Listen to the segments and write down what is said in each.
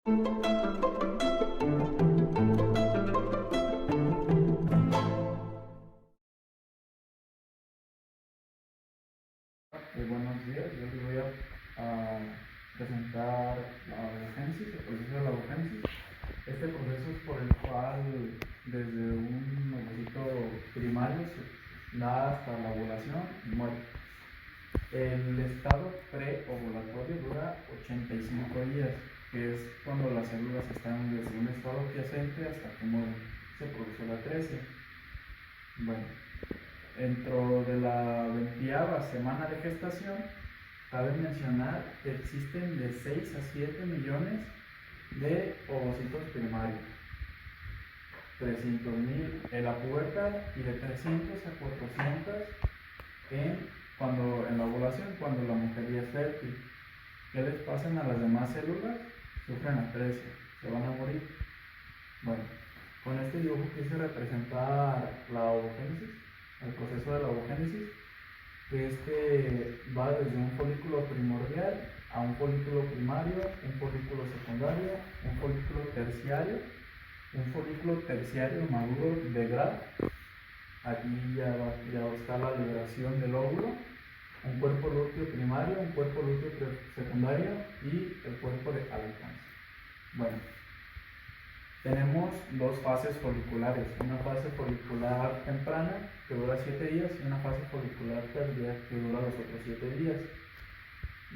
Buenos días, yo les voy a presentar la ovogénesis, el proceso de la ovogénesis. Este proceso es por el cual desde un ovocito primario se da hasta la ovulación y muere. El estado preovulatorio dura 85 días, que es cuando las células están desde un estado adyacente hasta que mueren. Se produce la atresia. Bueno, dentro de la 20ª semana de gestación, cabe mencionar que existen de 6 a 7 millones de ovocitos primarios, 300,000 en la pubertad y de 300 a 400 en la ovulación, cuando la mujer ya es fértil. ¿Qué les pasan a las demás células? Sufren atresia, se van a morir. Bueno, con este dibujo quise representar la ovogénesis, el proceso de la ovogénesis, que va desde un folículo primordial a un folículo primario, un folículo secundario, un folículo terciario maduro de Graf. Aquí ya está la liberación del óvulo, un cuerpo lúteo primario, un cuerpo lúteo secundario y el cuerpo de Ahlkens. Bueno, tenemos dos fases foliculares, una fase folicular temprana que dura 7 días y una fase folicular tardía que dura los otros 7 días.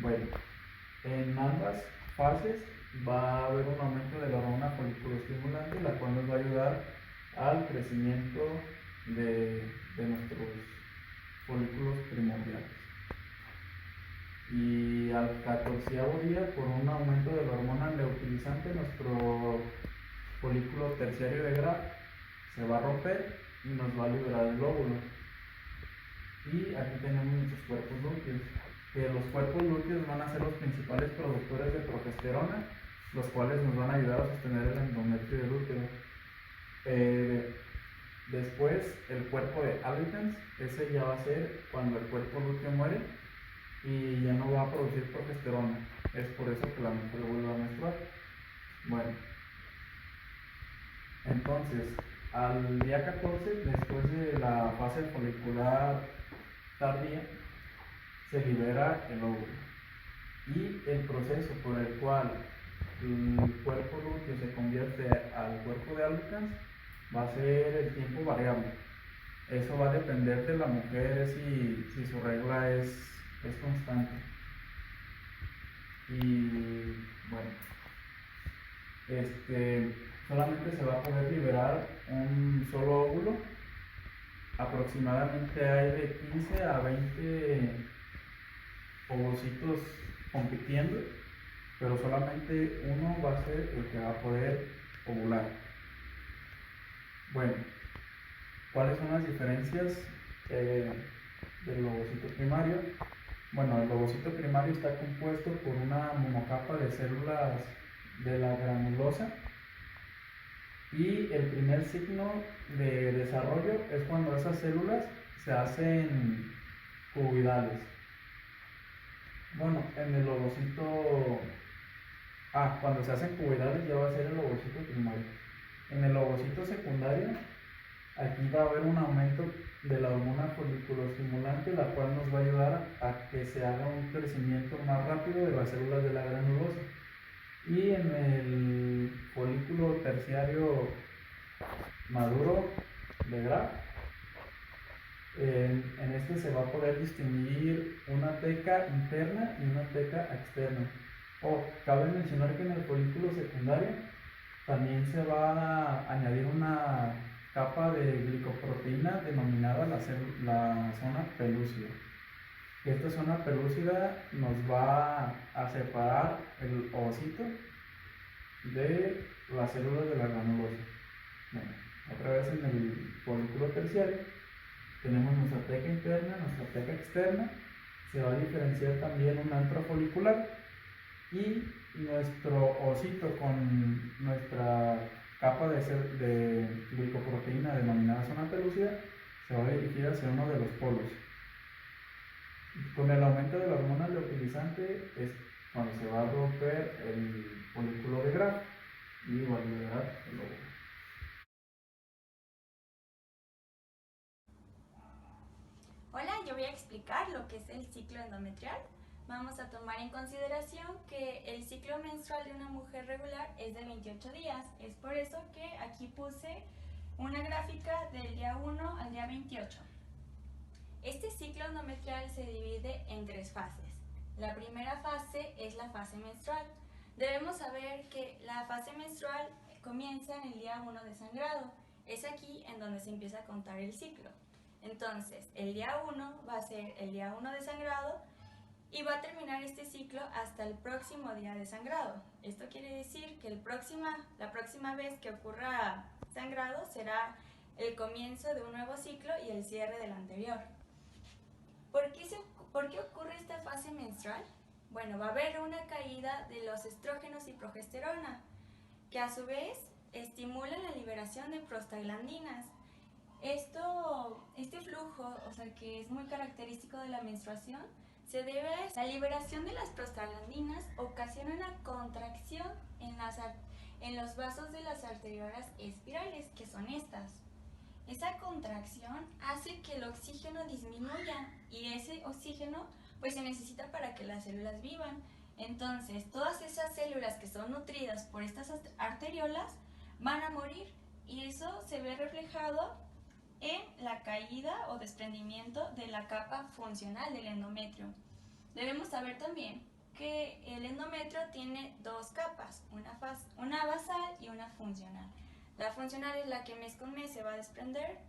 Bueno, en ambas fases va a haber un aumento de la hormona foliculoestimulante, la cual nos va a ayudar al crecimiento de nuestros folículos primordiales. Y al 14º día, por un aumento de la hormona leutilizante, nuestro folículo terciario de Graf se va a romper y nos va a liberar el óvulo. Y aquí tenemos nuestros cuerpos lúteos, que los cuerpos lúteos van a ser los principales productores de progesterona, los cuales nos van a ayudar a sostener el endometrio del útero. Después, el cuerpo de Ahlkens, ese ya va a ser cuando el cuerpo lúteo muere y ya no va a producir progesterona. Es por eso que la mujer vuelve a menstruar. Bueno, entonces, al día 14, después de la fase folicular tardía, se libera el óvulo. Y el proceso por el cual el cuerpo lúteo se convierte al cuerpo de Ahlkens va a ser el tiempo variable. Eso va a depender de la mujer si su regla es constante. Y bueno, solamente se va a poder liberar un solo óvulo. Aproximadamente hay de 15 a 20 ovocitos compitiendo, pero solamente uno va a ser el que va a poder ovular. Bueno, ¿cuáles son las diferencias del ovocito primario? Bueno, el ovocito primario está compuesto por una monocapa de células de la granulosa, y el primer signo de desarrollo es cuando esas células se hacen cuboidales. Bueno, en el ovocito, cuando se hacen cuboidales ya va a ser el ovocito primario. En el ovocito secundario, aquí va a haber un aumento de la hormona foliculoestimulante, la cual nos va a ayudar a que se haga un crecimiento más rápido de las células de la granulosa. Y en el folículo terciario maduro de Graf, en este se va a poder distinguir una teca interna y una teca externa. Cabe mencionar que en el folículo secundario también se va a añadir una capa de glicoproteína denominada la zona pelúcida. Esta zona pelúcida nos va a separar el ovocito de las células de la granulosa. Bueno, otra vez en el folículo terciario tenemos nuestra teca interna, nuestra teca externa. Se va a diferenciar también una intrafolicular, y nuestro ovocito con nuestra capa de glicoproteína denominada zona pelúcida se va a dirigir hacia uno de los polos. Con el aumento de la hormona leutilizante es cuando se va a romper el folículo de Graf y va a liberar el óvulo. Hola, yo voy a explicar lo que es el ciclo endometrial. Vamos a tomar en consideración que el ciclo menstrual de una mujer regular es de 28 días. Es por eso que aquí puse una gráfica del día 1 al día 28. Este ciclo endometrial se divide en 3 fases. La primera fase es la fase menstrual. Debemos saber que la fase menstrual comienza en el día 1 de sangrado. Es aquí en donde se empieza a contar el ciclo. Entonces, el día 1 va a ser el día 1 de sangrado y va a terminar este ciclo hasta el próximo día de sangrado. Esto quiere decir que la próxima vez que ocurra sangrado será el comienzo de un nuevo ciclo y el cierre del anterior. ¿Por qué ocurre esta fase menstrual? Bueno, va a haber una caída de los estrógenos y progesterona, que a su vez estimulan la liberación de prostaglandinas. Este flujo, o sea, que es muy característico de la menstruación, se debe a la liberación de las prostaglandinas, ocasiona una contracción en los vasos de las arteriolas espirales, que son estas. Esa contracción hace que el oxígeno disminuya y ese oxígeno pues se necesita para que las células vivan. Entonces, todas esas células que son nutridas por estas arteriolas van a morir y eso se ve reflejado en la caída o desprendimiento de la capa funcional del endometrio. Debemos saber también que el endometrio tiene dos capas, una basal y una funcional. La funcional es la que mes con mes se va a desprender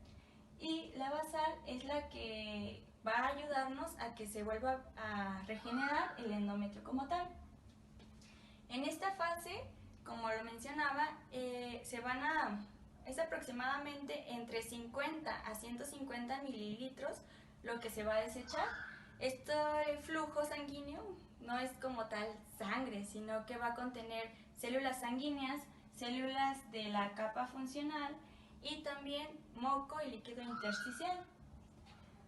y la basal es la que va a ayudarnos a que se vuelva a regenerar el endometrio como tal. En esta fase, como lo mencionaba, es aproximadamente entre 50 a 150 mililitros lo que se va a desechar. Este flujo sanguíneo no es como tal sangre, sino que va a contener células sanguíneas, células de la capa funcional y también moco y líquido intersticial.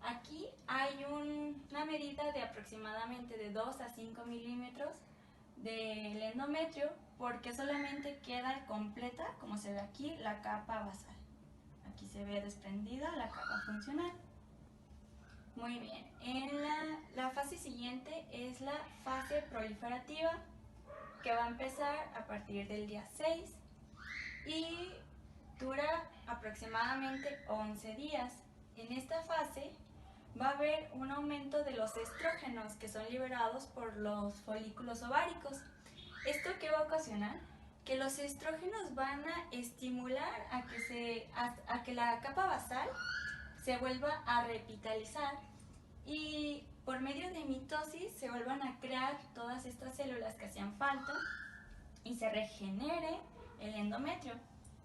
Aquí hay una medida de aproximadamente de 2 a 5 milímetros del endometrio porque solamente queda completa, como se ve aquí, la capa basal. Aquí se ve desprendida la capa funcional. Muy bien, la fase siguiente es la fase proliferativa, que va a empezar a partir del día 6 y dura aproximadamente 11 días. En esta fase va a haber un aumento de los estrógenos que son liberados por los folículos ováricos. ¿Esto qué va a ocasionar? Que los estrógenos van a estimular a que la capa basal se vuelva a revitalizar y por medio de mitosis se vuelvan a crear todas estas células que hacían falta y se regenere el endometrio.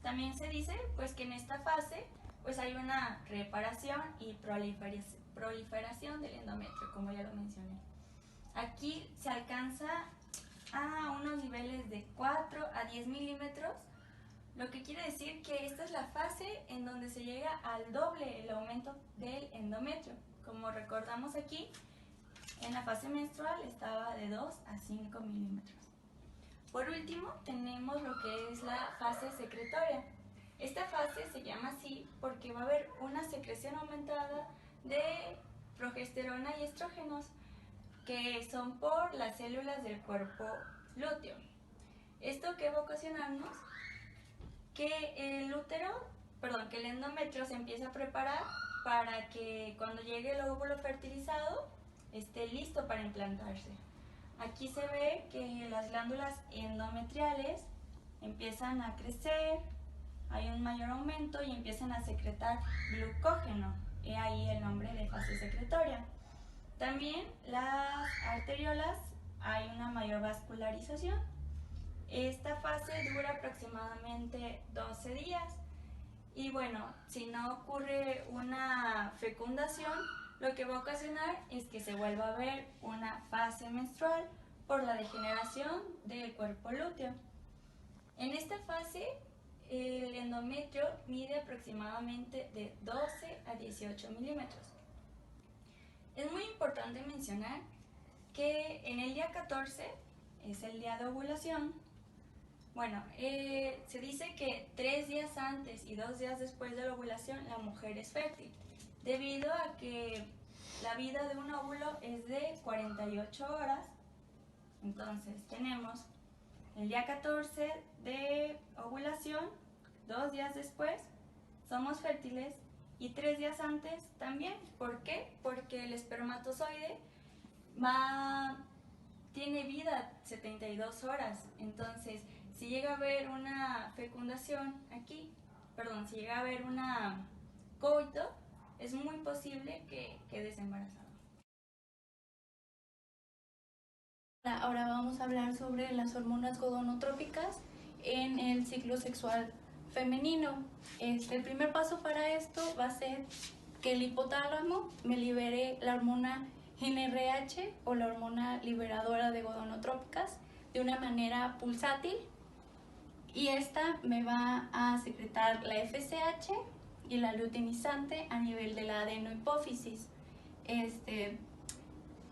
También se dice pues que en esta fase pues hay una reparación y proliferación del endometrio, como ya lo mencioné. Aquí se alcanza a unos niveles de 4 a 10 milímetros, lo que quiere decir que esta es la fase en donde se llega al doble el aumento del endometrio. Como recordamos aquí, en la fase menstrual estaba de 2 a 5 milímetros. Por último, tenemos lo que es la fase secretoria. Esta fase se llama así porque va a haber una secreción aumentada de progesterona y estrógenos, que son por las células del cuerpo lúteo. ¿Esto qué va a ocasionarnos? Que que el endometrio se empiece a preparar para que cuando llegue el óvulo fertilizado esté listo para implantarse. Aquí se ve que las glándulas endometriales empiezan a crecer, hay un mayor aumento y empiezan a secretar glucógeno. He ahí el nombre de fase secretoria. También las arteriolas hay una mayor vascularización. Esta fase dura aproximadamente 12 días y bueno, si no ocurre una fecundación, lo que va a ocasionar es que se vuelva a ver una fase menstrual por la degeneración del cuerpo lúteo. En esta fase, el endometrio mide aproximadamente de 12 a 18 milímetros. Es muy importante mencionar que en el día 14 es el día de ovulación Bueno, se dice que 3 días antes y 2 días después de la ovulación la mujer es fértil, debido a que la vida de un óvulo es de 48 horas. Entonces tenemos el día 14 de ovulación, 2 días después somos fértiles y 3 días antes también. ¿Por qué? Porque el espermatozoide tiene vida 72 horas. Entonces, si llega a haber una fecundación aquí, perdón, si llega a haber una coito, es muy posible que quedes embarazada. Ahora vamos a hablar sobre las hormonas gonadotrópicas en el ciclo sexual femenino. El primer paso para esto va a ser que el hipotálamo me libere la hormona GnRH o la hormona liberadora de gonadotrópicas de una manera pulsátil, y esta me va a secretar la FSH y la luteinizante a nivel de la adenohipófisis.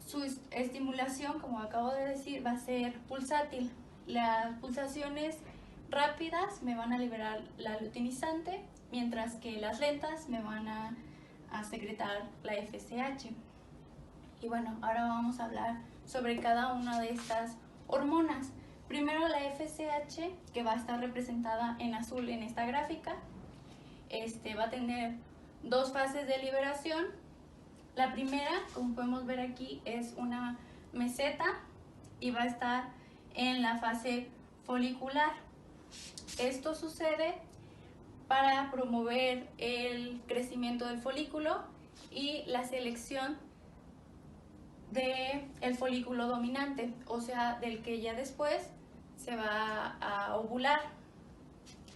Su estimulación, como acabo de decir, va a ser pulsátil. Las pulsaciones rápidas me van a liberar la luteinizante, mientras que las lentas me van a secretar la FSH. Y bueno, ahora vamos a hablar sobre cada una de estas hormonas. Primero la FSH, que va a estar representada en azul en esta gráfica. Va a tener 2 fases de liberación. La primera, como podemos ver aquí, es una meseta y va a estar en la fase folicular. Esto sucede para promover el crecimiento del folículo y la selección del folículo dominante, o sea, del que ya después se va a ovular.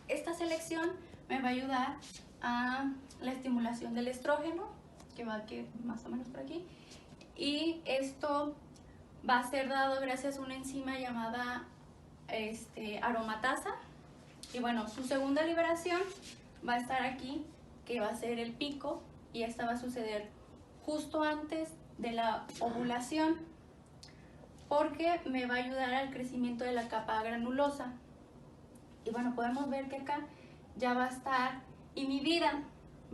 Esta selección me va a ayudar a la estimulación del estrógeno, que va aquí, más o menos por aquí, y esto va a ser dado gracias a una enzima llamada aromatasa. Y bueno, su segunda liberación va a estar aquí, que va a ser el pico, y esta va a suceder justo antes de la ovulación, porque me va a ayudar al crecimiento de la capa granulosa. Y bueno, podemos ver que acá ya va a estar inhibida,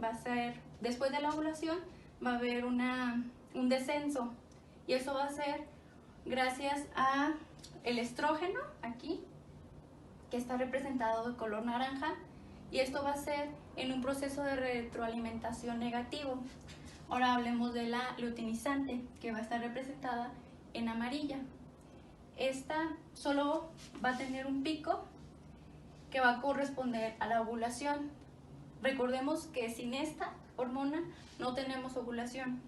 va a ser, después de la ovulación va a haber un descenso, y eso va a ser gracias a el estrógeno aquí, que está representado de color naranja, y esto va a ser en un proceso de retroalimentación negativo. Ahora hablemos de la luteinizante, que va a estar representada en amarilla. Esta solo va a tener un pico que va a corresponder a la ovulación. Recordemos que sin esta hormona no tenemos ovulación.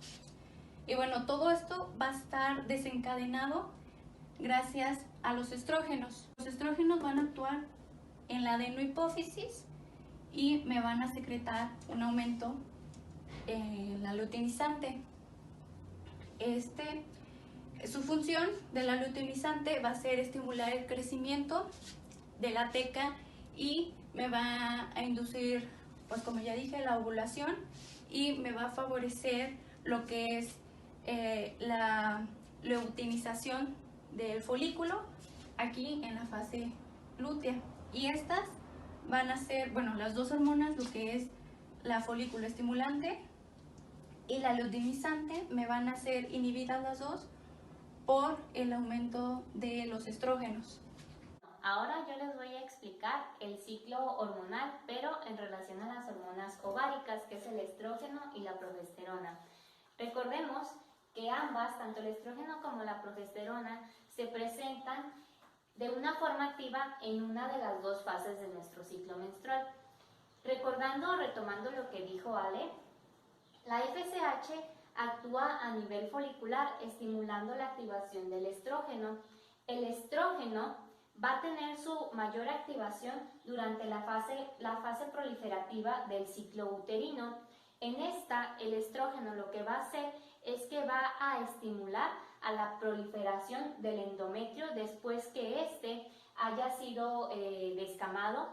Y bueno, todo esto va a estar desencadenado gracias a los estrógenos. Los estrógenos van a actuar en la adenohipófisis y me van a secretar un aumento en la luteinizante. Su función de la luteinizante va a ser estimular el crecimiento de la teca y me va a inducir, pues como ya dije, la ovulación, y me va a favorecer lo que es la luteinización del folículo aquí en la fase lútea. Y estas van a ser, bueno, las dos hormonas, lo que es la folículo estimulante y la luteinizante, me van a ser inhibidas las dos por el aumento de los estrógenos. Ahora yo les voy a explicar el ciclo hormonal, pero en relación a las hormonas ováricas, que es el estrógeno y la progesterona. Recordemos que ambas, tanto el estrógeno como la progesterona, se presentan de una forma activa en una de las 2 fases de nuestro ciclo menstrual. Recordando o retomando lo que dijo Ale, la FSH actúa a nivel folicular estimulando la activación del estrógeno. El estrógeno va a tener su mayor activación durante la fase proliferativa del ciclo uterino. En esta, el estrógeno lo que va a hacer es que va a estimular a la proliferación del endometrio después que éste haya sido descamado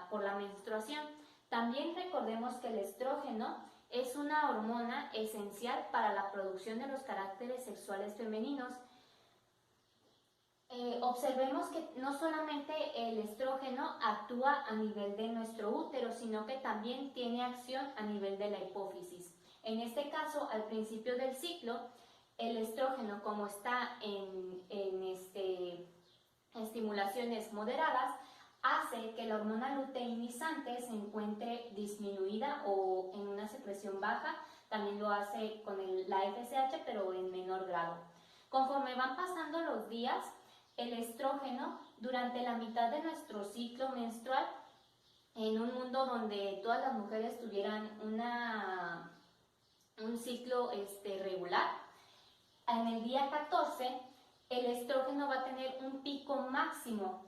por la menstruación. También recordemos que el estrógeno es una hormona esencial para la producción de los caracteres sexuales femeninos. observemos que no solamente el estrógeno actúa a nivel de nuestro útero, sino que también tiene acción a nivel de la hipófisis. En este caso, al principio del ciclo, el estrógeno, como está en estimulaciones moderadas, hace que la hormona luteinizante se encuentre disminuida o en una secreción baja. También lo hace con la FSH, pero en menor grado. Conforme van pasando los días, el estrógeno, durante la mitad de nuestro ciclo menstrual, en un mundo donde todas las mujeres tuvieran un ciclo regular, en el día 14, el estrógeno va a tener un pico máximo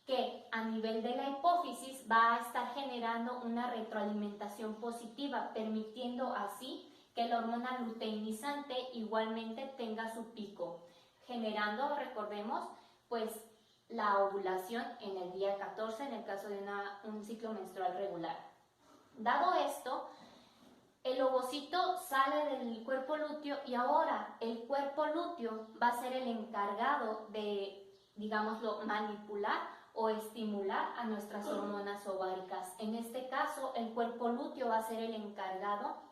que a nivel de la hipófisis va a estar generando una retroalimentación positiva, permitiendo así que la hormona luteinizante igualmente tenga su pico, generando, recordemos, pues la ovulación en el día 14 en el caso de un ciclo menstrual regular. Dado esto, el ovocito sale del cuerpo lúteo y ahora el cuerpo lúteo va a ser el encargado de, digámoslo, manipular o estimular a nuestras hormonas ováricas. En este caso, el cuerpo lúteo va a ser el encargado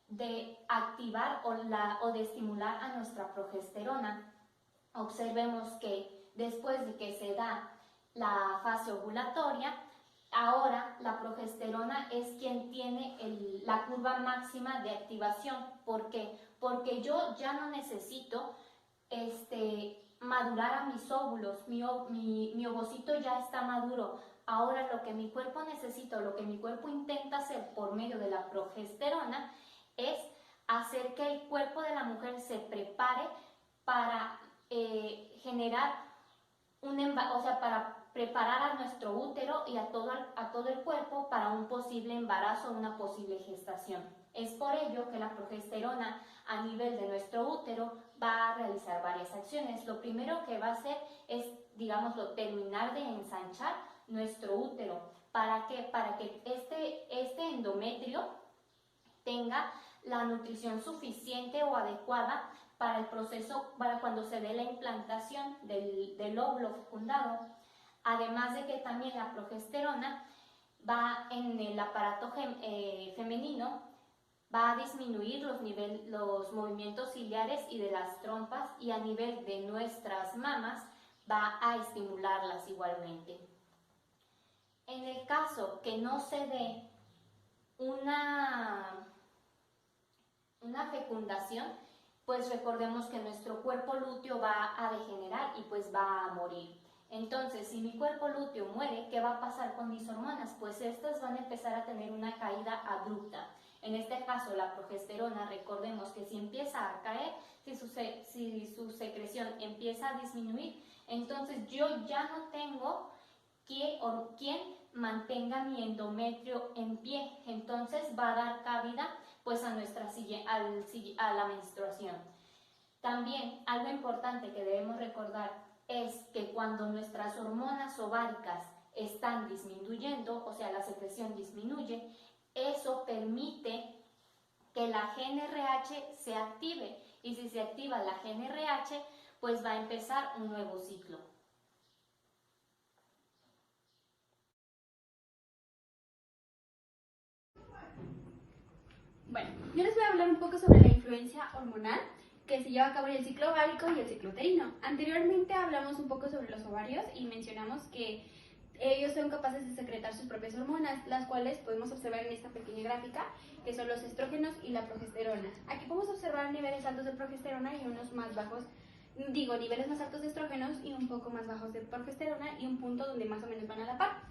de activar o de estimular a nuestra progesterona. Observemos que después de que se da la fase ovulatoria, ahora la progesterona es quien tiene la curva máxima de activación. ¿Por qué? Porque yo ya no necesito madurar a mis óvulos, mi ovocito ya está maduro. Ahora lo que mi cuerpo necesita, lo que mi cuerpo intenta hacer por medio de la progesterona es hacer que el cuerpo de la mujer se prepare para generar para preparar a nuestro útero y a todo el cuerpo para un posible embarazo o una posible gestación. Es por ello que la progesterona a nivel de nuestro útero va a realizar varias acciones. Lo primero que va a hacer es, digámoslo, terminar de ensanchar nuestro útero. ¿Para qué? Para que este endometrio tenga la nutrición suficiente o adecuada para el proceso, para cuando se dé la implantación del óvulo fecundado. Además de que también la progesterona va en el aparato femenino, va a disminuir los movimientos ciliares y de las trompas, y a nivel de nuestras mamas va a estimularlas igualmente. En el caso que no se dé una fecundación, pues recordemos que nuestro cuerpo lúteo va a degenerar y pues va a morir. Entonces, si mi cuerpo lúteo muere, ¿qué va a pasar con mis hormonas? Pues estas van a empezar a tener una caída abrupta. En este caso, la progesterona, recordemos que si empieza a caer, si su secreción empieza a disminuir, entonces yo ya no tengo quien mantenga mi endometrio en pie. Entonces va a dar cabida pues a la menstruación. También algo importante que debemos recordar es que cuando nuestras hormonas ováricas están disminuyendo, o sea, la secreción disminuye, eso permite que la GnRH se active, y si se activa la GnRH, pues va a empezar un nuevo ciclo. Bueno, yo les voy a hablar un poco sobre la influencia hormonal que se lleva a cabo en el ciclo ovárico y el ciclo uterino. Anteriormente hablamos un poco sobre los ovarios y mencionamos que ellos son capaces de secretar sus propias hormonas, las cuales podemos observar en esta pequeña gráfica, que son los estrógenos y la progesterona. Aquí podemos observar niveles altos de progesterona y unos más bajos, niveles más altos de estrógenos y un poco más bajos de progesterona, y un punto donde más o menos van a la par.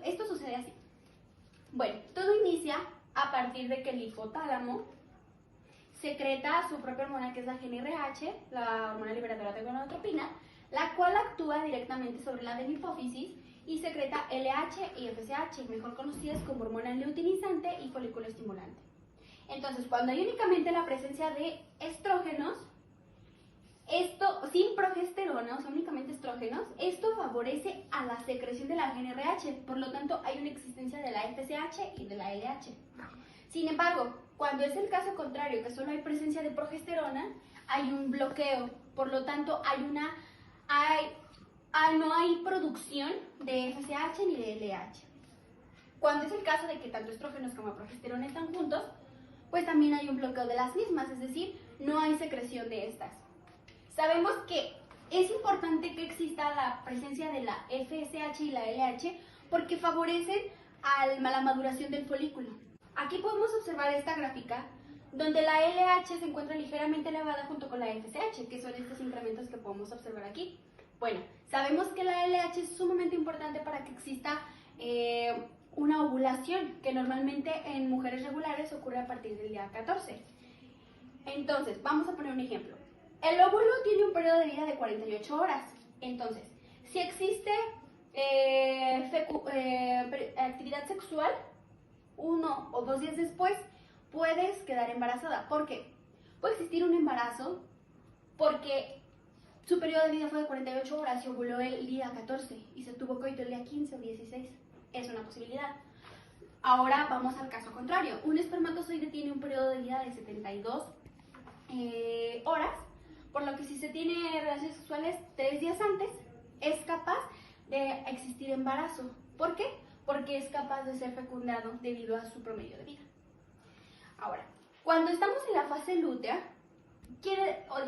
Esto sucede así. Bueno, todo inicia a partir de que el hipotálamo secreta su propia hormona, que es la GnRH, la hormona liberadora de gonadotropina, la cual actúa directamente sobre la hipófisis y secreta LH y FSH, mejor conocidas como hormona luteinizante y folículo estimulante. Entonces, cuando hay únicamente la presencia de estrógenos, sin progesterona, o sea, únicamente estrógenos, esto favorece a la secreción de la GnRH, por lo tanto hay una existencia de la FSH y de la LH. Sin embargo, cuando es el caso contrario, que solo hay presencia de progesterona, hay un bloqueo, por lo tanto hay no hay producción de FSH ni de LH. Cuando es el caso de que tanto estrógenos como progesterona están juntos, pues también hay un bloqueo de las mismas, es decir, no hay secreción de estas. Sabemos que es importante que exista la presencia de la FSH y la LH porque favorecen a la maduración del folículo. Aquí podemos observar esta gráfica donde la LH se encuentra ligeramente elevada junto con la FSH, que son estos incrementos que podemos observar aquí. Bueno, sabemos que la LH es sumamente importante para que exista una ovulación, que normalmente en mujeres regulares ocurre a partir del día 14. Entonces, vamos a poner un ejemplo. El óvulo tiene un periodo de vida de 48 horas. Entonces, si existe actividad sexual, 1 o 2 días después, puedes quedar embarazada. ¿Por qué? Puede existir un embarazo porque su periodo de vida fue de 48 horas y ovuló el día 14 y se tuvo coito el día 15 o 16. Es una posibilidad. Ahora vamos al caso contrario. Un espermatozoide tiene un periodo de vida de 72 horas, por lo que si se tiene relaciones sexuales 3 días antes, es capaz de existir embarazo. ¿Por qué? Porque es capaz de ser fecundado debido a su promedio de vida. Ahora, cuando estamos en la fase lútea,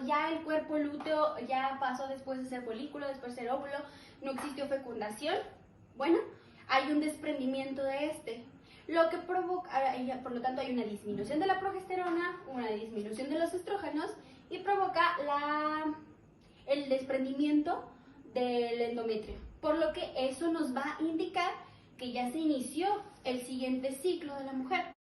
ya el cuerpo lúteo ya pasó después de ser folículo, después de ser óvulo, no existió fecundación. Bueno, hay un desprendimiento de este, lo que provoca, por lo tanto hay una disminución de la progesterona, una disminución de los estrógenos y provoca el desprendimiento del endometrio, por lo que eso nos va a indicar que ya se inició el siguiente ciclo de la mujer.